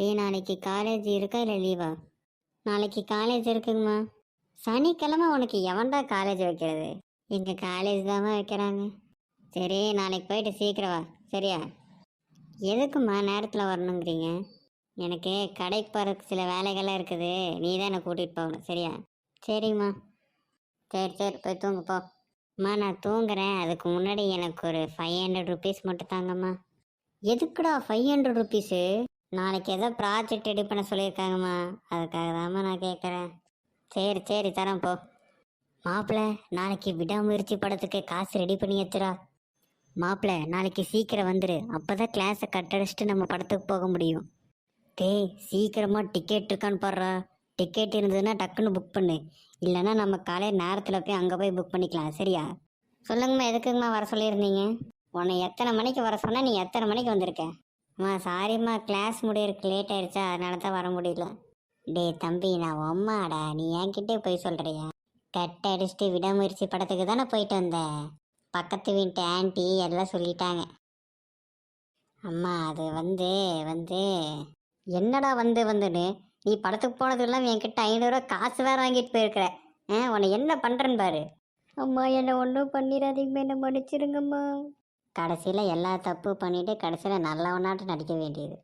டே நாளைக்கு காலேஜ் இருக்கா இல்லை லீவா? நாளைக்கு காலேஜ் இருக்குங்கம்மா. சனிக்கிழமை உனக்கு எவன்டா காலேஜ் வைக்கிறது? எங்கள் காலேஜ் தாம்மா வைக்கிறாங்க. சரி நாளைக்கு போயிட்டு சீக்கிரம் வா, சரியா? எதுக்கும்மா நேரத்தில் வரணுங்கிறீங்க? எனக்கு கடைக்கு போகிறதுக்கு சில வேலைகள்லாம் இருக்குது, நீ தான் என்னை கூட்டிகிட்டு போகணும், சரியா? சரிங்கம்மா. சரி சரி போய் தூங்கு போ. அம்மா நான் தூங்குறேன், அதுக்கு முன்னாடி எனக்கு ஒரு 500 ருபீஸ் மட்டும் தாங்கம்மா. எதுக்குடா 500 ருபீஸு? நாளைக்கு ஏதோ ப்ராஜெக்ட் ரெடி பண்ண சொல்லியிருக்காங்கம்மா, அதுக்காக தாம்மா நான் கேட்குறேன். சரி சரி தரேன் போ. மாப்பிள்ள நாளைக்கு விடாமுயற்சி படத்துக்கு காசு ரெடி பண்ணி வச்சுரா. மாப்பிள்ள நாளைக்கு சீக்கிரம் வந்துடு, அப்போ தான் கிளாஸை கட்டடிச்சிட்டு நம்ம படத்துக்கு போக முடியும். டேய் சீக்கிரமாக டிக்கெட் இருக்கான்னு பாடுறா. டிக்கெட் இருந்ததுன்னா டக்குன்னு புக் பண்ணு, இல்லைன்னா நம்ம காலையில் நேரத்தில் போய் அங்கே போய் புக் பண்ணிக்கலாம், சரியா? சொல்லுங்கம்மா, எதுக்குங்கம்மா வர சொல்லியிருந்தீங்க? உன்னை எத்தனை மணிக்கு வர சொன்னால் நீ எத்தனை மணிக்கு வந்திருக்க? அம்மா சாரிம்மா, கிளாஸ் முடியறதுக்கு லேட் ஆயிடுச்சா, அதனால தான் வர முடியல. டே தம்பி, நான் அம்மாடா, நீ என்கிட்டே போய் சொல்கிறியா? கட் அடிச்சுட்டு விடாமுயற்சி படத்துக்கு தானே போயிட்டு வந்தேன். பக்கத்து வீட்டு ஆன்ட்டி எல்லாம் சொல்லிட்டாங்க. அம்மா அது வந்து வந்து என்னடா வந்துன்னு நீ படத்துக்கு போனது இல்லாமல் என்கிட்ட 500 ரூபா காசு வேறு வாங்கிட்டு போயிருக்கிற. உன்னை என்ன பண்ணுறேன்னு பாரு. அம்மா என்னை ஒன்றும் பண்ணிடாதீங்கம்மா, என்னை மன்னிச்சிருங்கம்மா. கடைசியில் எல்லா தப்பு பண்ணிவிட்டு கடைசியில் நல்லவனாட்டு நடிக்க வேண்டியது.